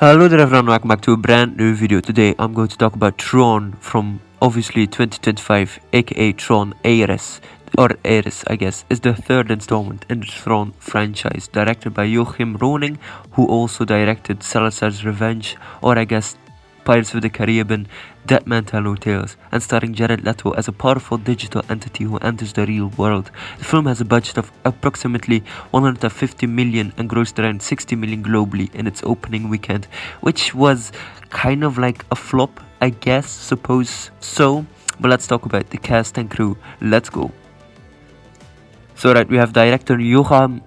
Hello there everyone, welcome back to a brand new video. Today I'm going to talk about TRON from obviously 2025, aka TRON Ares, or Ares I guess, is the third installment in the TRON franchise, directed by Joachim Roning, who also directed Salazar's Revenge, or I guess Pirates of the Caribbean, Dead Man Tell No Tales, and starring Jared Leto as a powerful digital entity who enters the real world. The film has a budget of approximately 150 million and grossed around 60 million globally in its opening weekend, which was kind of like a flop, I guess, suppose so. But let's talk about the cast and crew. Let's go. So right, we have director Joachim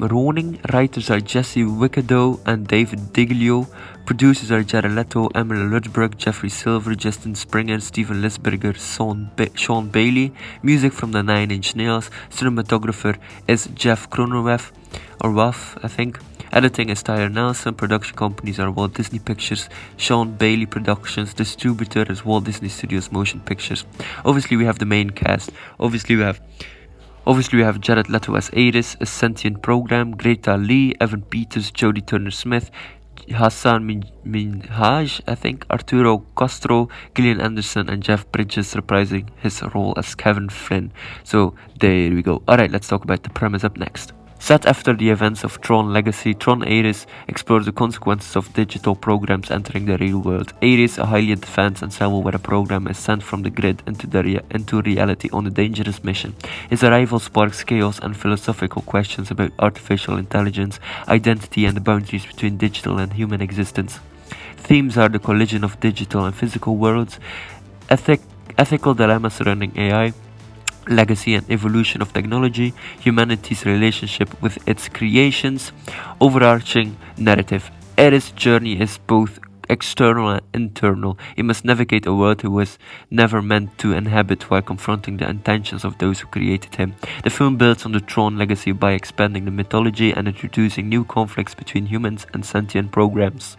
Roning, writers are Jesse Wickadow and David Diglio, producers are Jared Leto, Emily Ludberg, Jeffrey Silver, Justin Springer, Steven Lisberger, Sean Bailey, music from the Nine Inch Nails, cinematographer is Jeff Cronenweth, or Waff, I think. Editing is Tyler Nelson, production companies are Walt Disney Pictures, Sean Bailey Productions, distributor is Walt Disney Studios Motion Pictures. Obviously we have the main cast. Obviously we have Jared Leto as Ares, a sentient program, Greta Lee, Evan Peters, Jodie Turner-Smith, Hassan Minhaj, I think, Arturo Castro, Gillian Anderson, and Jeff Bridges reprising his role as Kevin Flynn. So there we go. Alright, let's talk about the premise up next. Set after the events of TRON Legacy, TRON Ares explores the consequences of digital programs entering the real world. Ares, a highly advanced and self-aware program, is sent from the grid into reality on a dangerous mission. His arrival sparks chaos and philosophical questions about artificial intelligence, identity, and the boundaries between digital and human existence. Themes are the collision of digital and physical worlds, ethical dilemmas surrounding AI, legacy and evolution of technology, humanity's relationship with its creations, overarching narrative. Ares' journey is both external and internal. He must navigate a world he was never meant to inhabit while confronting the intentions of those who created him. The film builds on the TRON legacy by expanding the mythology and introducing new conflicts between humans and sentient programs.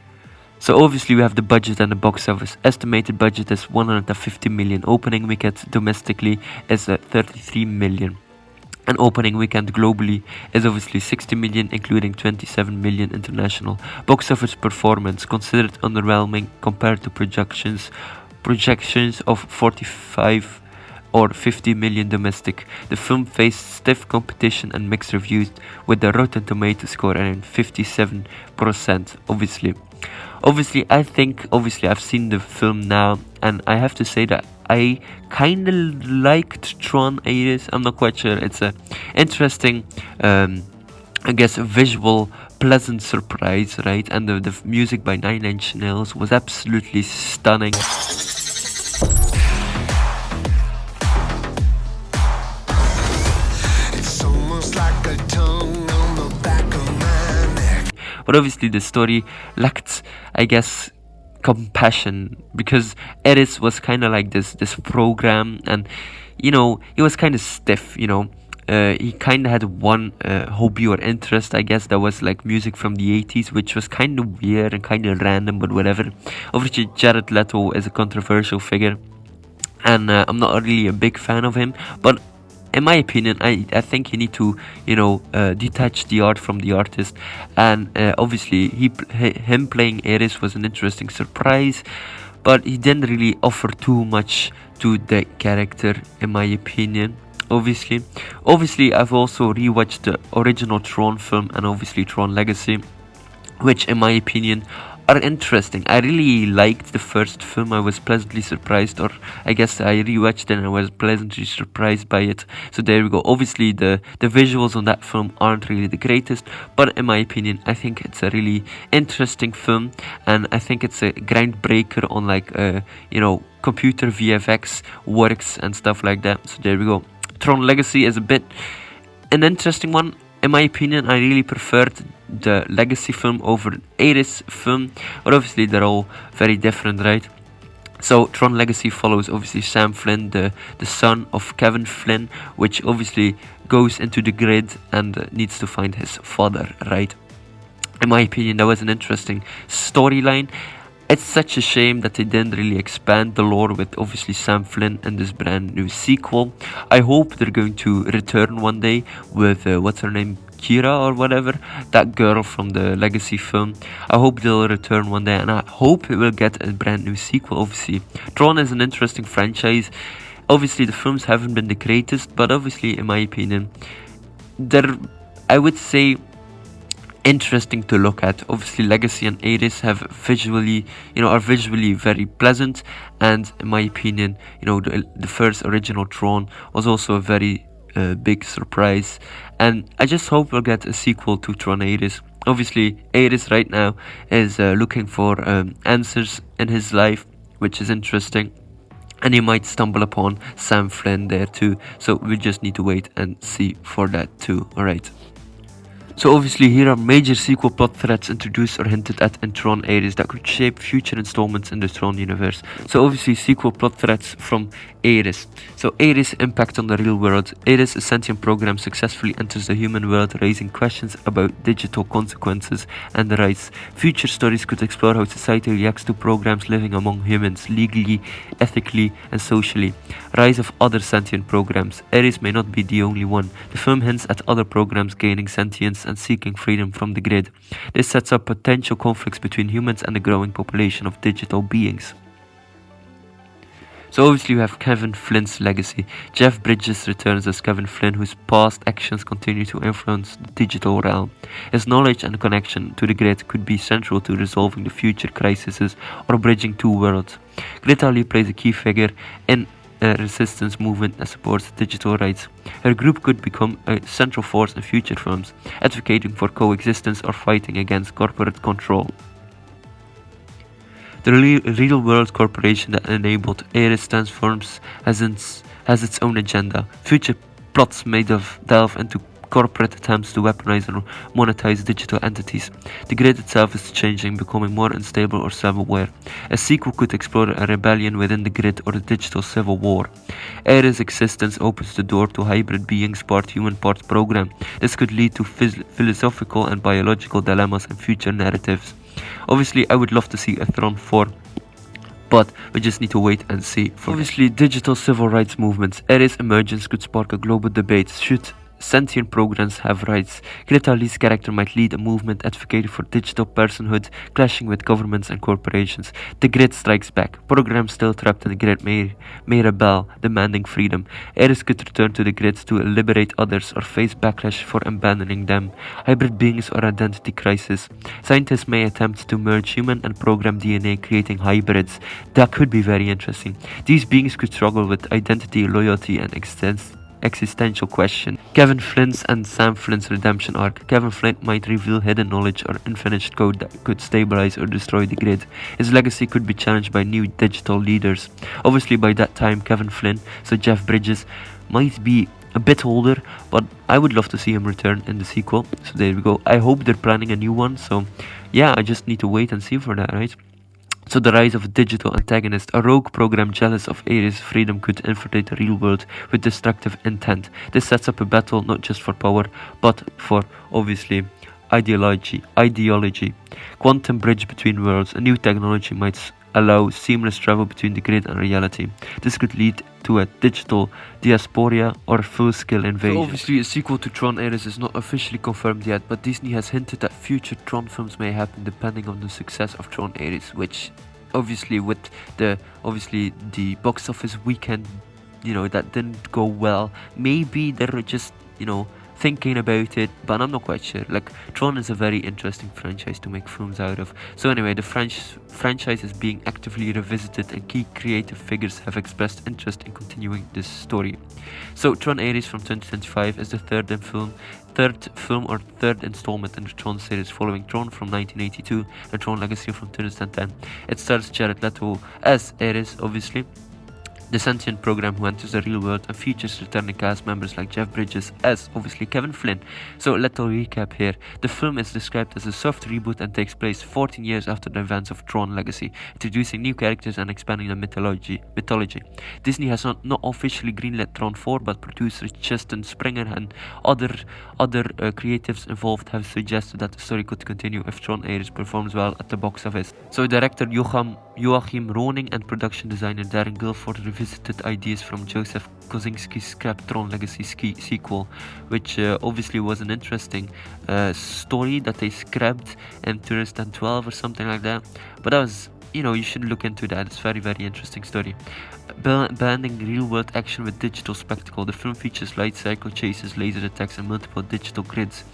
So obviously we have the budget and the box office. Estimated budget is 150 million. Opening weekend domestically is 33 million. And opening weekend globally is obviously 60 million, including 27 million international. Box office performance considered underwhelming compared to projections of 45 or 50 million domestic. The film faced stiff competition and mixed reviews, with the Rotten Tomatoes score around 57%. Obviously, I think I've seen the film now, and I have to say that I kind of liked TRON Ares. I'm not quite sure. It's a interesting, I guess, visual, pleasant surprise, right? And the music by Nine Inch Nails was absolutely stunning. But obviously the story lacked, I guess, compassion, because Ares was kind of like this program, and he was kind of stiff. He kind of had one hobby or interest, I guess, that was like music from the 80s, which was kind of weird and kind of random, but whatever. Obviously Jared Leto is a controversial figure, and I'm not really a big fan of him, but in my opinion, I think you need to, detach the art from the artist. And obviously, him playing Ares was an interesting surprise, but he didn't really offer too much to the character, in my opinion. Obviously, I've also rewatched the original TRON film and obviously TRON Legacy, which, in my opinion, are interesting. I really liked the first film. I was pleasantly surprised, or I guess I rewatched it and I was pleasantly surprised by it. So there we go. Obviously the visuals on that film aren't really the greatest, but in my opinion I think it's a really interesting film, and I think it's a groundbreaker on like computer VFX works and stuff like that. So there we go. TRON Legacy is a bit an interesting one. In my opinion, I really preferred the Legacy film over Ares film, but obviously they're all very different, right? So TRON Legacy follows obviously Sam Flynn, the son of Kevin Flynn, which obviously goes into the grid and needs to find his father, right? In my opinion, that was an interesting storyline. It's such a shame that they didn't really expand the lore with obviously Sam Flynn in this brand new sequel. I hope they're going to return one day with what's her name, Kira or whatever, that girl from the Legacy film. I hope they'll return one day, and I hope it will get a brand new sequel. Obviously, Tron is an interesting franchise. Obviously, the films haven't been the greatest, but obviously, in my opinion, they're, I would say, interesting to look at. Obviously, Legacy and Ares have visually, are visually very pleasant, and in my opinion, the first original Tron was also a very big surprise, and I just hope we'll get a sequel to Tron Ares. Obviously, Ares right now is looking for answers in his life, which is interesting, and he might stumble upon Sam Flynn there too, so we just need to wait and see for that too. Alright. So obviously here are major sequel plot threads introduced or hinted at in Tron Ares that could shape future installments in the Tron universe. So obviously sequel plot threads from Ares. So Ares' impact on the real world. Ares, a sentient program, successfully enters the human world, raising questions about digital consequences and rights. Future stories could explore how society reacts to programs living among humans, legally, ethically, and socially. Rise of other sentient programs. Ares may not be the only one. The film hints at other programs gaining sentience and seeking freedom from the grid. This sets up potential conflicts between humans and the growing population of digital beings. So obviously we have Kevin Flynn's legacy. Jeff Bridges returns as Kevin Flynn, whose past actions continue to influence the digital realm. His knowledge and connection to the grid could be central to resolving the future crises or bridging two worlds. Greta Lee plays a key figure in a resistance movement that supports digital rights. Her group could become a central force in future films, advocating for coexistence or fighting against corporate control. The real-world corporation that enabled Ares transforms has its own agenda. Future plots may delve into corporate attempts to weaponize and monetize digital entities. The grid itself is changing, becoming more unstable or self-aware. A sequel could explore a rebellion within the grid or a digital civil war. Ares' existence opens the door to hybrid beings, part human, part program. This could lead to philosophical and biological dilemmas in future narratives. Obviously, I would love to see a Tron 4, but we just need to wait and see. Obviously, digital civil rights movements. Ares' emergence could spark a global debate. Should sentient programs have rights? Greta Lee's character might lead a movement advocating for digital personhood, clashing with governments and corporations. The grid strikes back. Programs still trapped in the grid may rebel, demanding freedom. Ares could return to the grid to liberate others or face backlash for abandoning them. Hybrid beings or identity crisis. Scientists may attempt to merge human and program DNA, creating hybrids. That could be very interesting. These beings could struggle with identity, loyalty, and existential question. Kevin Flynn's and Sam Flynn's redemption arc. Kevin Flynn might reveal hidden knowledge or unfinished code that could stabilize or destroy the grid. His legacy could be challenged by new digital leaders. Obviously by that time Kevin Flynn, so Jeff Bridges, might be a bit older, but I would love to see him return in the sequel. So there we go. I hope they're planning a new one, so yeah, I just need to wait and see for that, right? So the rise of a digital antagonist. A rogue program jealous of Ares' freedom could infiltrate the real world with destructive intent. This sets up a battle not just for power, but for, obviously, ideology. Quantum bridge between worlds. A new technology might allow seamless travel between the grid and reality. This could lead to a digital diaspora or full-scale invasion. So obviously a sequel to Tron Ares is not officially confirmed yet, but Disney has hinted that future Tron films may happen depending on the success of Tron Ares, which obviously with the box office weekend, that didn't go well. Maybe they're just, thinking about it, but I'm not quite sure. Like, Tron is a very interesting franchise to make films out of. So anyway, the franchise is being actively revisited, and key creative figures have expressed interest in continuing this story. So Tron Ares from 2025 is the third film or third installment in the Tron series, following Tron from 1982 and Tron Legacy from 2010. It stars Jared Leto as Ares, obviously, the sentient program who enters the real world, and features returning cast members like Jeff Bridges as, obviously, Kevin Flynn. So let's recap here. The film is described as a soft reboot and takes place 14 years after the events of Tron Legacy, introducing new characters and expanding the mythology. Disney has not officially greenlit Tron 4, but producers Justin Springer and other creatives involved have suggested that the story could continue if Tron Ares performs well at the box office. So director Joachim Roning and production designer Darren Guilford revisited ideas from Joseph Kosinski scrapped Tron Legacy sequel, which obviously was an interesting story that they scrapped in 2012 or something like that. But that was, you should look into that. It's very, very interesting story. Blending real-world action with digital spectacle, the film features light cycle chases, laser attacks, and multiple digital grids,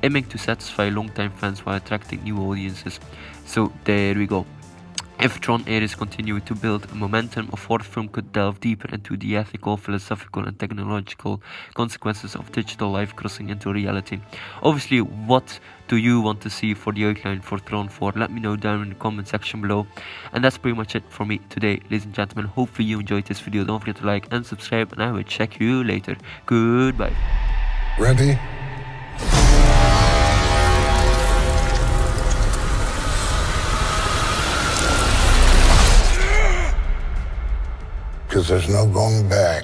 aiming to satisfy long-time fans while attracting new audiences. So there we go. If Tron Ares continued to build momentum, a fourth film could delve deeper into the ethical, philosophical, and technological consequences of digital life crossing into reality. Obviously, what do you want to see for the outline for Tron 4? Let me know down in the comment section below. And that's pretty much it for me today, ladies and gentlemen. Hopefully you enjoyed this video. Don't forget to like and subscribe, and I will check you later. Goodbye. Ready? Because there's no going back.